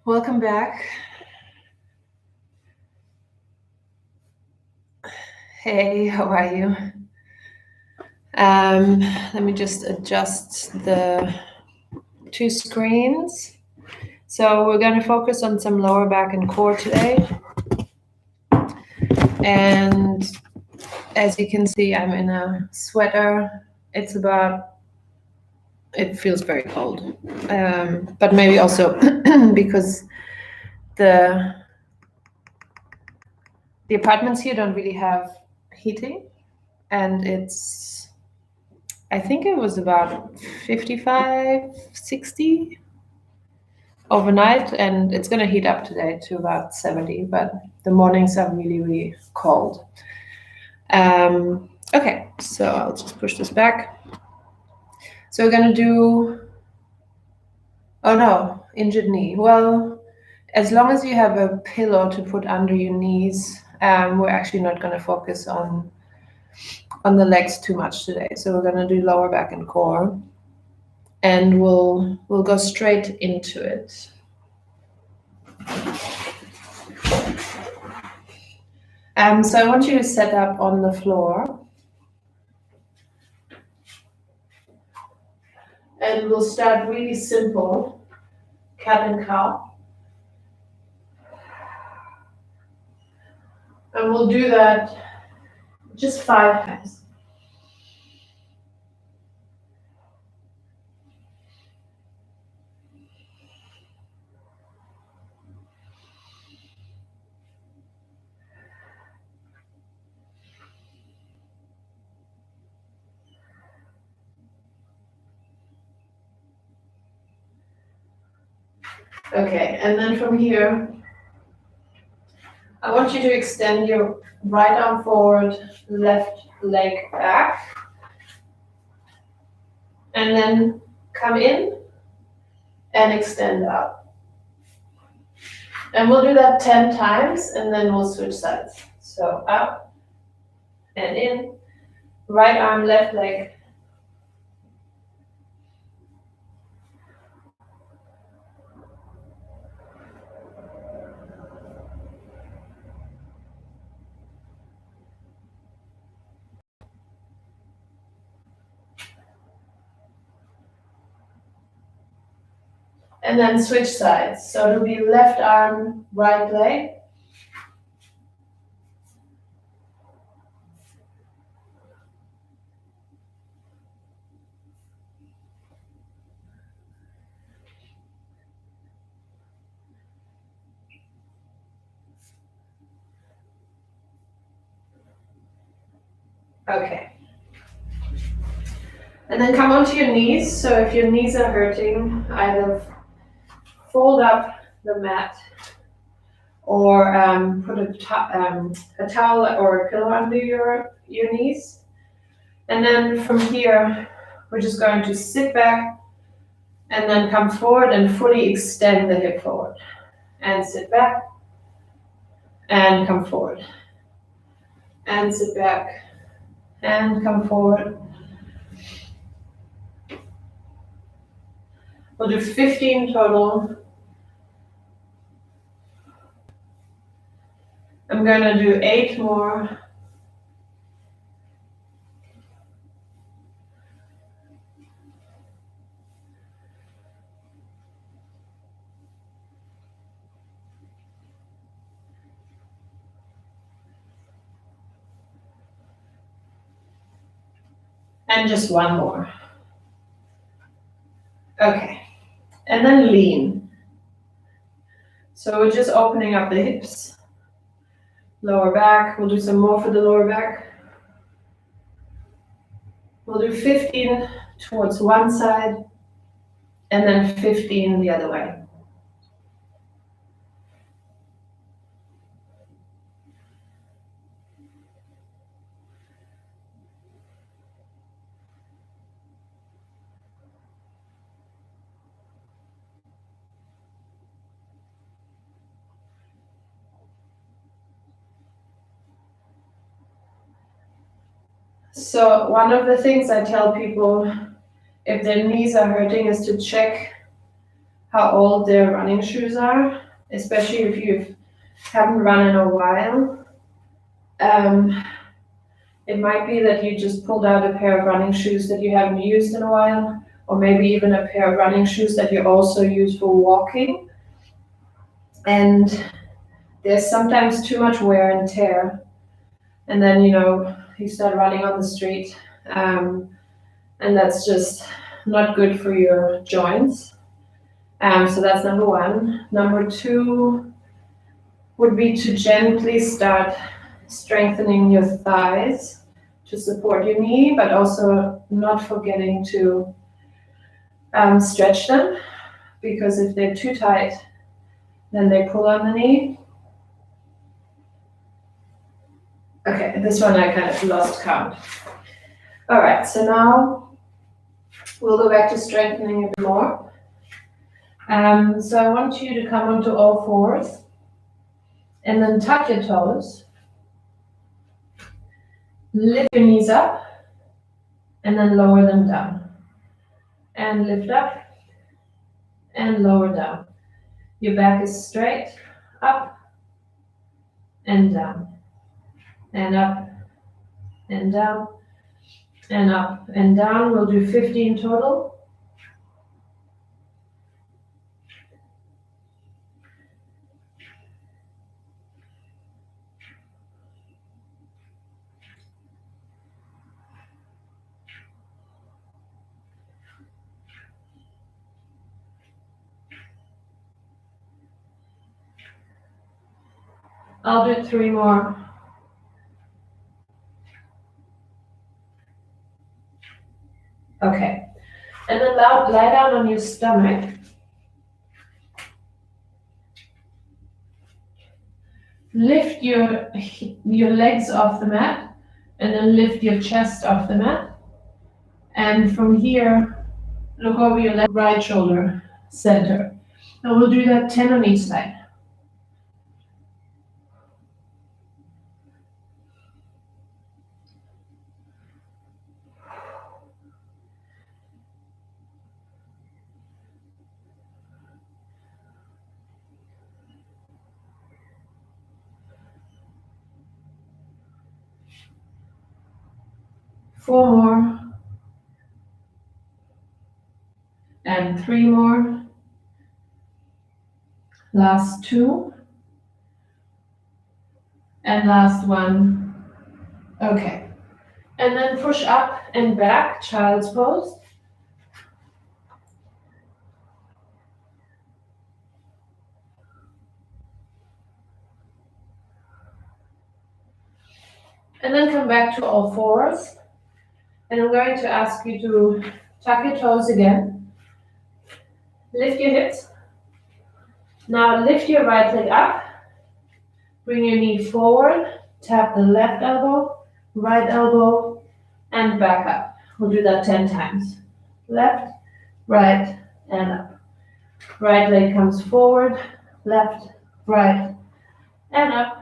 Welcome back. Hey, how are you? Let me just adjust the two screens. So we're going to focus on some lower back and core today. And as you can see, I'm in a sweater. It feels very cold. But maybe also because the apartments here don't really have heating, and I think it was about 55, 60 overnight, and it's going to heat up today to about 70, but the mornings are really, really cold. Okay, so I'll just push this back. So we're going to do, oh no, injured knee. Well, as long as you have a pillow to put under your knees, we're actually not going to focus on the legs too much today. So we're going to do lower back and core, and we'll go straight into it. So I want you to set up on the floor, and we'll start really simple, cat and cow. And we'll do that just 5 times. Okay, and then from here, I want you to extend your right arm forward, left leg back, and then come in and extend out. And we'll do that 10 times, and then we'll switch sides. So out and in, right arm, left leg. And then switch sides. So it'll be left arm, right leg. Okay. And then come onto your knees. So if your knees are hurting, either fold up the mat or put a towel or a pillow under your knees. And then from here, we're just going to sit back and then come forward and fully extend the hip forward. And sit back and come forward. And sit back and come forward. We'll do 15 total. I'm going to do 8 more. And just 1 more. Okay. And then lean. So we're just opening up the hips. Lower back. We'll do some more for the lower back. We'll do 15 towards one side and then 15 the other way. So one of the things I tell people if their knees are hurting is to check how old their running shoes are, especially if you haven't run in a while. It might be that you just pulled out a pair of running shoes that you haven't used in a while, or maybe even a pair of running shoes that you also use for walking. And there's sometimes too much wear and tear. And then, you start running on the street. And that's just not good for your joints. So that's number one. Number two would be to gently start strengthening your thighs to support your knee, but also not forgetting to stretch them, because if they're too tight, then they pull on the knee. Okay, this one I kind of lost count. All right, so now we'll go back to strengthening a bit more. So I want you to come onto all fours and then tuck your toes, lift your knees up, and then lower them down. And lift up and lower down. Your back is straight, up and down, and up and down, and up and down. We'll do 15 total. I'll do 3 more. Okay. And then lie down on your stomach. Lift your legs off the mat, and then lift your chest off the mat. And from here, look over your left, right shoulder center. And we'll do that 10 on each side. Four more. And 3 more. Last 2. And last 1. Okay. And then push up and back, child's pose. And then come back to all fours. And I'm going to ask you to tuck your toes again. Lift your hips. Now lift your right leg up. Bring your knee forward. Tap the left elbow, right elbow, and back up. We'll do that 10 times. Left, right, and up. Right leg comes forward, left, right, and up.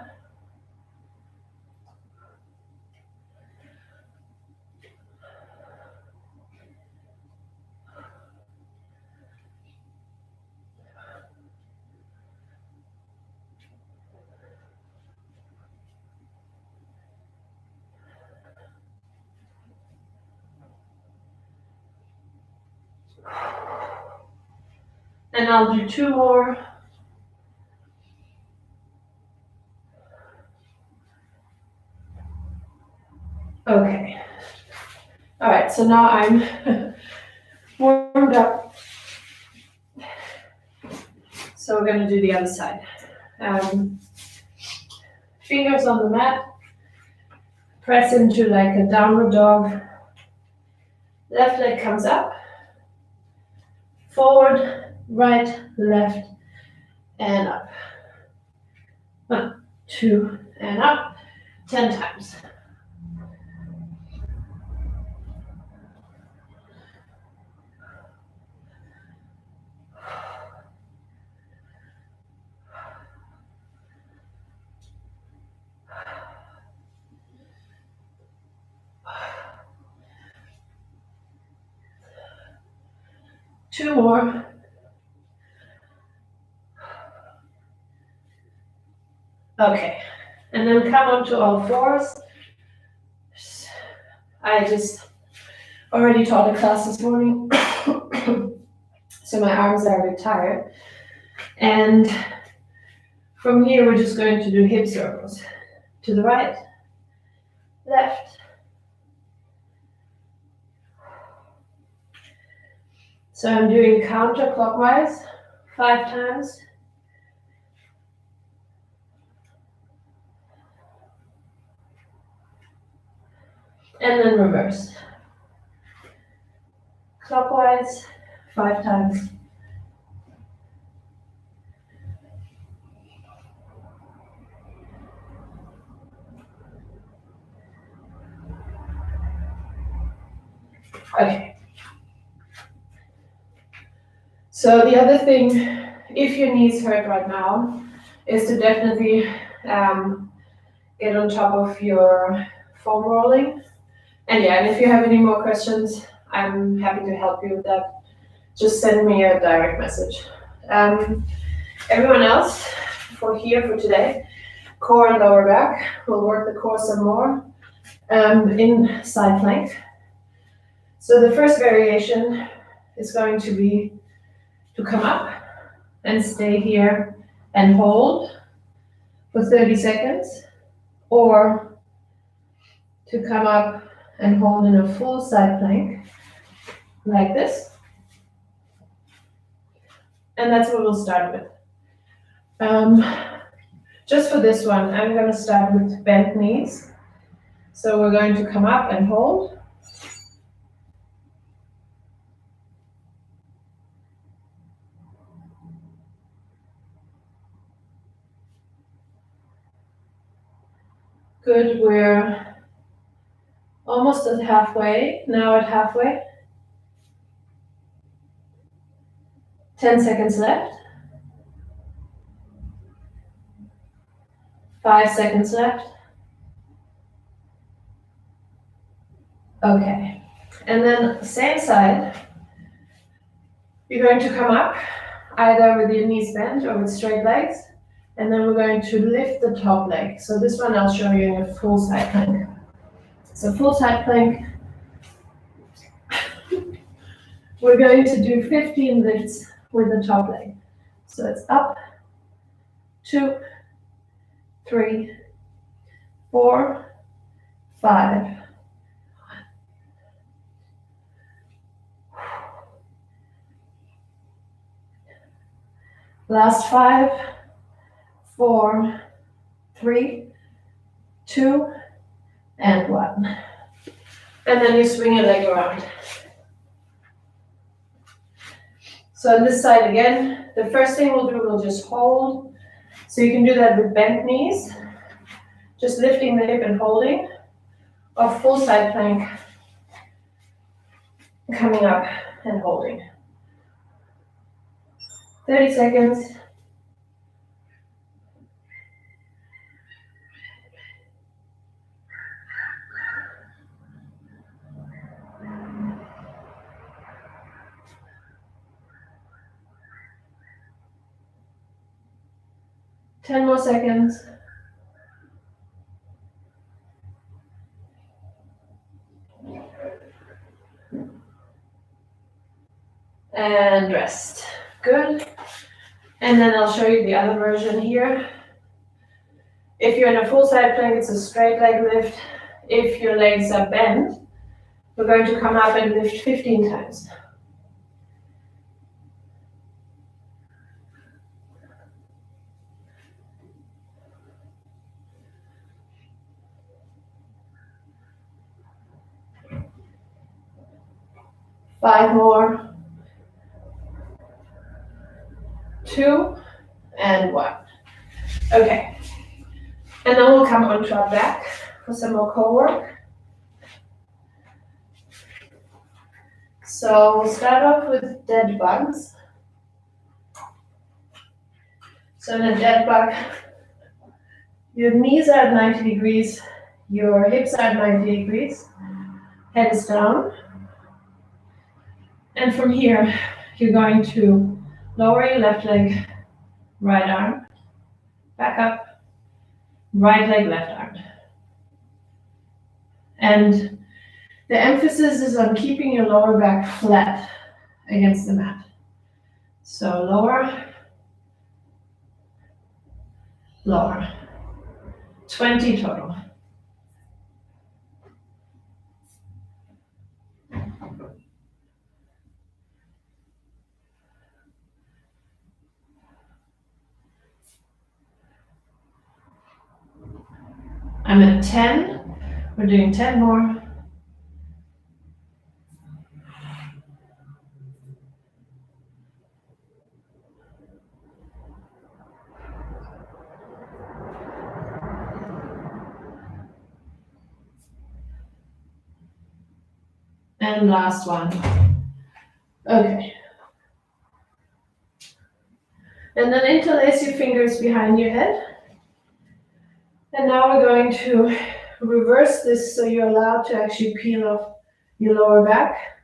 And I'll do 2 more. Okay. All right, so now I'm warmed up. So we're going to do the other side. Fingers on the mat. Press into like a downward dog. Left leg comes up. Forward, right, left, and up. 1, 2, and up. 10 times. Two more. Okay, and then come onto all fours. I just already taught a class this morning, so my arms are a bit tired. And from here, we're just going to do hip circles. To the right, left. So I'm doing counterclockwise 5 times. And then reverse. Clockwise 5 times. Okay. So the other thing, if your knees hurt right now, is to definitely get on top of your foam rolling. And yeah, and if you have any more questions, I'm happy to help you with that. Just send me a direct message. Everyone else, for today, core and lower back. We'll work the core some more in side plank. So the first variation is going to be to come up and stay here and hold for 30 seconds, or to come up and hold in a full side plank like this. And that's what we'll start with. Just for this one, I'm going to start with bent knees. So we're going to come up and hold. Good, we're almost at halfway, now at halfway. 10 seconds left. 5 seconds left. Okay, and then same side. You're going to come up either with your knees bent or with straight legs, and then we're going to lift the top leg. So this one I'll show you in a full side plank. So full side plank, we're going to do 15 lifts with the top leg. So it's up, 2, 3, 4, 5. Last 5, 4, 3, 2, and 1. And then you swing your leg around. So on this side again, the first thing we'll do, we'll just hold. So you can do that with bent knees, just lifting the hip and holding, or full side plank, coming up and holding. 30 seconds. Ten more seconds. And rest. Good. And then I'll show you the other version here. If you're in a full side plank, it's a straight leg lift. If your legs are bent, we're going to come up and lift 15 times. Five more. 2, and 1. Okay. And then we'll come onto our back for some more core work. So we'll start off with dead bugs. So in a dead bug, your knees are at 90 degrees, your hips are at 90 degrees, head is down. And from here, you're going to lower your left leg, right arm, back up, right leg, left arm. And the emphasis is on keeping your lower back flat against the mat. So lower, lower. 20 total. I'm at 10. We're doing 10 more. And last one. Okay. And then interlace your fingers behind your head. And now we're going to reverse this so you're allowed to actually peel off your lower back.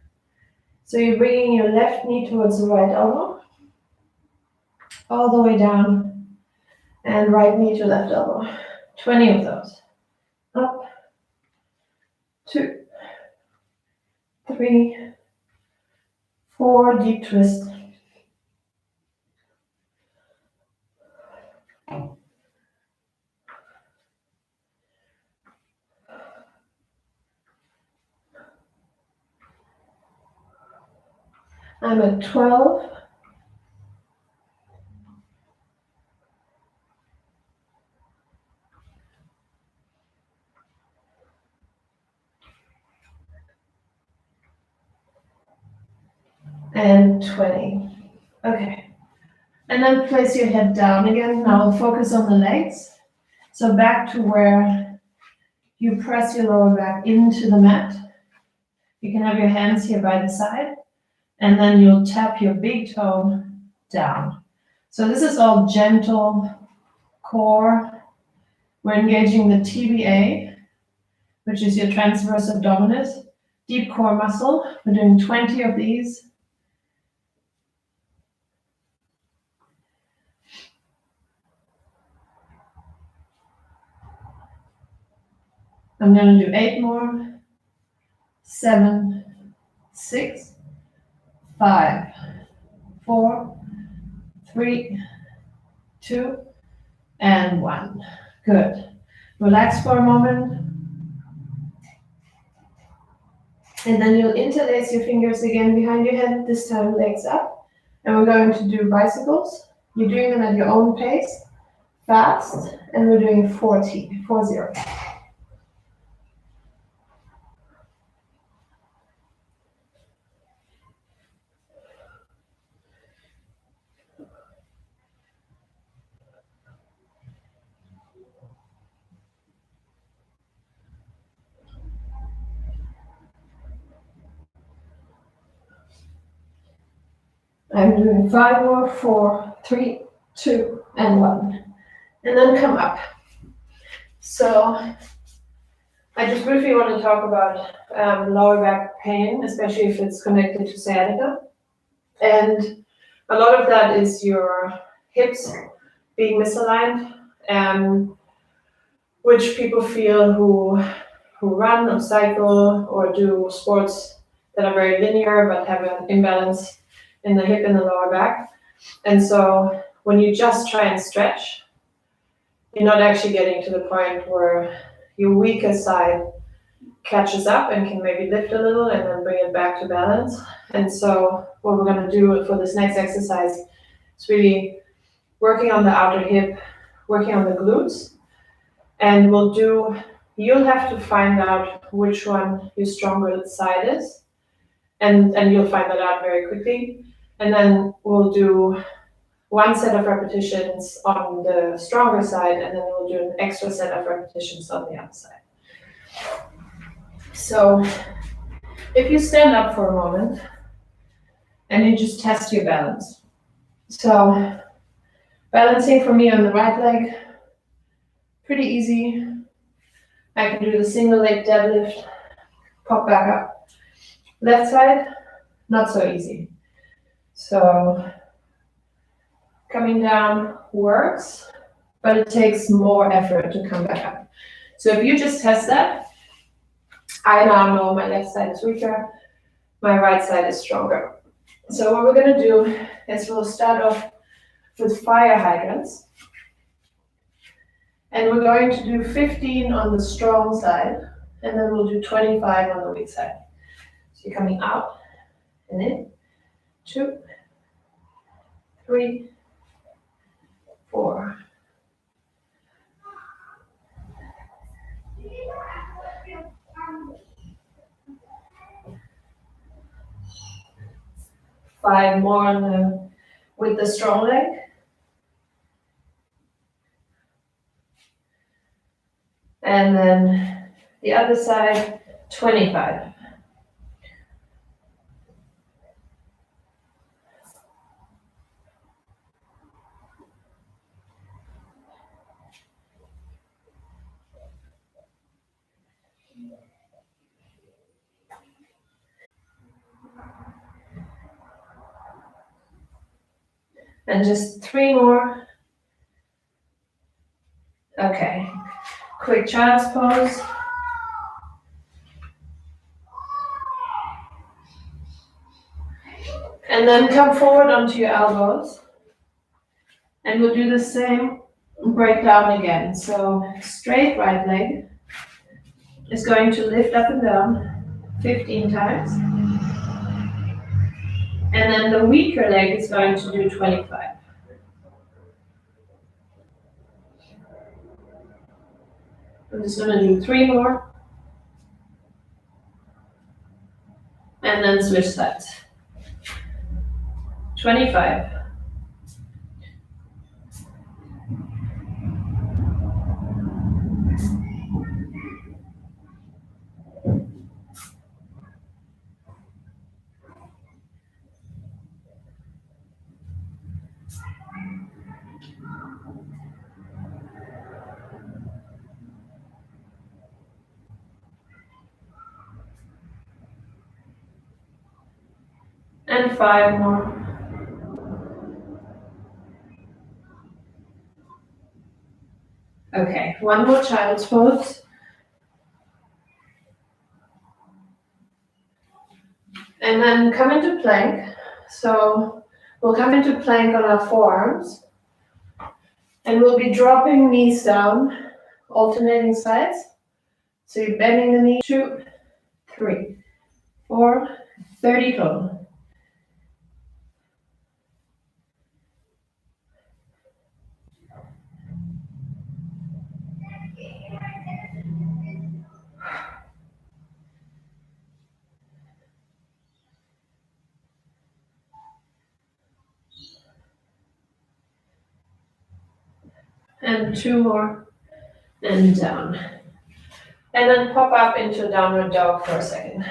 So you're bringing your left knee towards the right elbow, all the way down, and right knee to left elbow. 20 of those. Up, 2, 3, 4, deep twist. I'm at 12. And 20. Okay. And then place your head down again. Now focus on the legs. So back to where you press your lower back into the mat. You can have your hands here by the side, and then you'll tap your big toe down. So this is all gentle core. We're engaging the TBA, which is your transverse abdominis, deep core muscle. We're doing 20 of these. I'm going to do 8 more. 7, 6, 5, 4, 3, 2, and 1. Good. Relax for a moment. And then you'll interlace your fingers again behind your head, this time legs up. And we're going to do bicycles. You're doing them at your own pace, fast, and we're doing 40. I'm doing 5 more, 4, 3, 2, and 1. And then come up. So I just briefly want to talk about lower back pain, especially if it's connected to sciatica. And a lot of that is your hips being misaligned, which people feel who run or cycle or do sports that are very linear but have an imbalance in the hip and the lower back. And so when you just try and stretch, you're not actually getting to the point where your weaker side catches up and can maybe lift a little and then bring it back to balance. And so what we're going to do for this next exercise is really working on the outer hip, working on the glutes, and you'll have to find out which one your stronger side is, and you'll find that out very quickly. And then we'll do one set of repetitions on the stronger side, and then we'll do an extra set of repetitions on the other side. So if you stand up for a moment and you just test your balance. So balancing for me on the right leg, pretty easy. I can do the single leg deadlift, pop back up. Left side, not so easy. So coming down works, but it takes more effort to come back up. So if you just test that, I now know my left side is weaker, my right side is stronger. So what we're gonna do is we'll start off with fire hydrants. And we're going to do 15 on the strong side, and then we'll do 25 on the weak side. So you're coming out and in, 2, 3, 4. Five more on with the strong leg. And then the other side, 25. And just 3 more. Okay, quick child's pose. And then come forward onto your elbows. And we'll do the same breakdown again. So straight right leg is going to lift up and down 15 times. And then the weaker leg is going to do 25. I'm just going to do 3 more. And then switch sides. 25. And 5 more. Okay, one more child's pose. And then come into plank. So we'll come into plank on our forearms. And we'll be dropping knees down, alternating sides. So you're bending the knee, 2, 3, 4, 30 total. And 2 more, and down. And then pop up into downward dog for a second.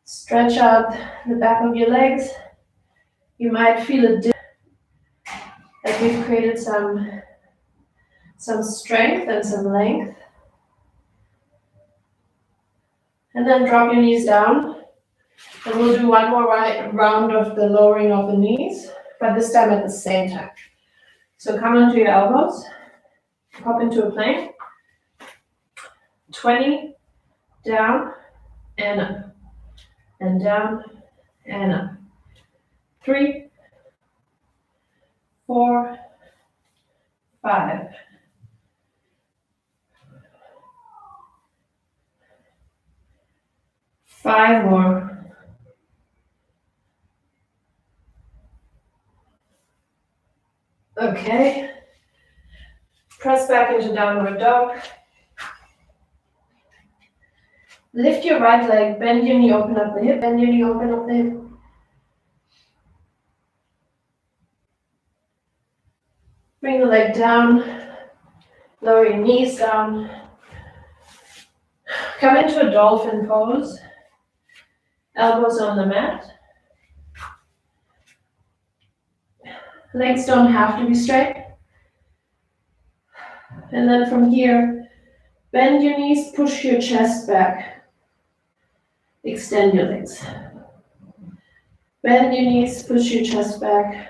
Stretch out the back of your legs. You might feel a dip, that we've created some strength and some length. And then drop your knees down. And we'll do one more round of the lowering of the knees, but this time at the same time. So come onto your elbows, pop into a plank, 20, down, and up, and down, and up. 3, 4, 5. 5 more. Okay. Press back into downward dog. Lift your right leg, bend your knee, open up the hip, bend your knee, open up the hip. Bring the leg down, lower your knees down. Come into a dolphin pose. Elbows on the mat. Legs don't have to be straight. And then from here, bend your knees, push your chest back. Extend your legs. Bend your knees, push your chest back.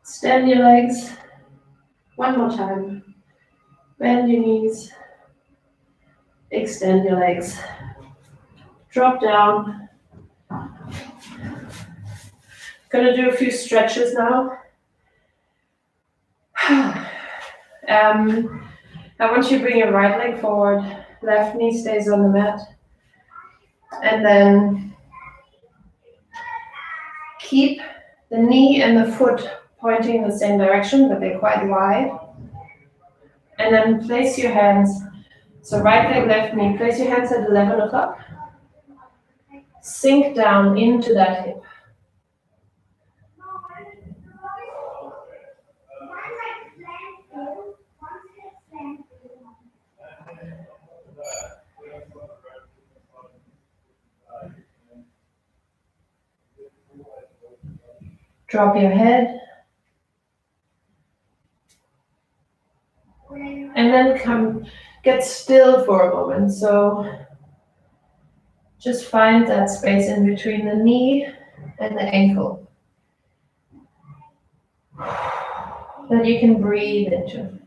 Extend your legs. One more time. Bend your knees. Extend your legs. Drop down. Gonna do a few stretches now. I want you to bring your right leg forward. Left knee stays on the mat. And then keep the knee and the foot pointing in the same direction, but they're quite wide. And then place your hands, so right leg, left knee, place your hands at 11 o'clock. Sink down into that hip. Drop your head. And then get still for a moment. So just find that space in between the knee and the ankle that you can breathe into.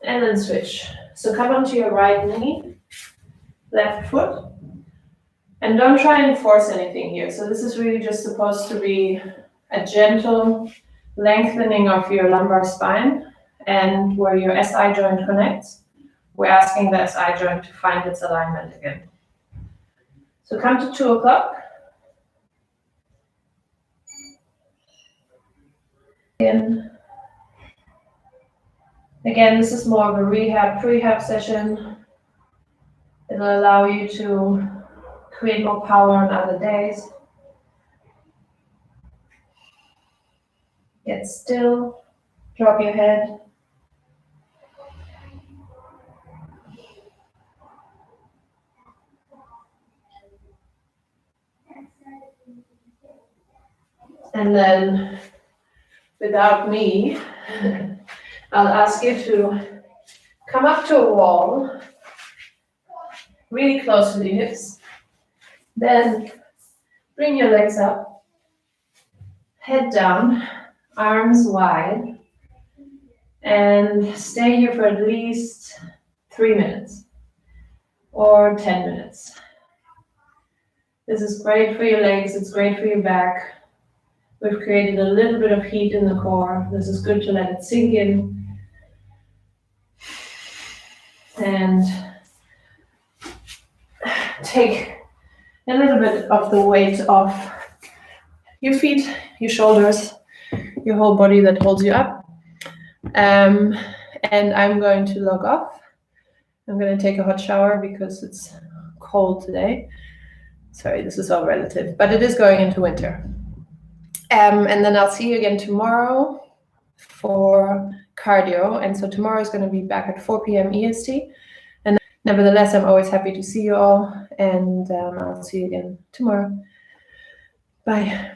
And then switch. So come onto your right knee, left foot, and don't try and force anything here. So this is really just supposed to be a gentle lengthening of your lumbar spine, and where your SI joint connects, we're asking the SI joint to find its alignment again. So come to 2 o'clock. Again, this is more of a prehab session. It'll allow you to create more power on other days. Get still, drop your head. And then, without me, I'll ask you to come up to a wall, really close to the hips. Then bring your legs up, head down, arms wide, and stay here for at least 3 minutes or 10 minutes. This is great for your legs, it's great for your back. We've created a little bit of heat in the core. This is good to let it sink in. And take a little bit of the weight off your feet, your shoulders, your whole body that holds you up. And I'm going to log off. I'm going to take a hot shower because it's cold today. Sorry, this is all relative, but it is going into winter. And then I'll see you again tomorrow for cardio. And so tomorrow is going to be back at 4 p.m. EST. And nevertheless, I'm always happy to see you all. And I'll see you again tomorrow. Bye.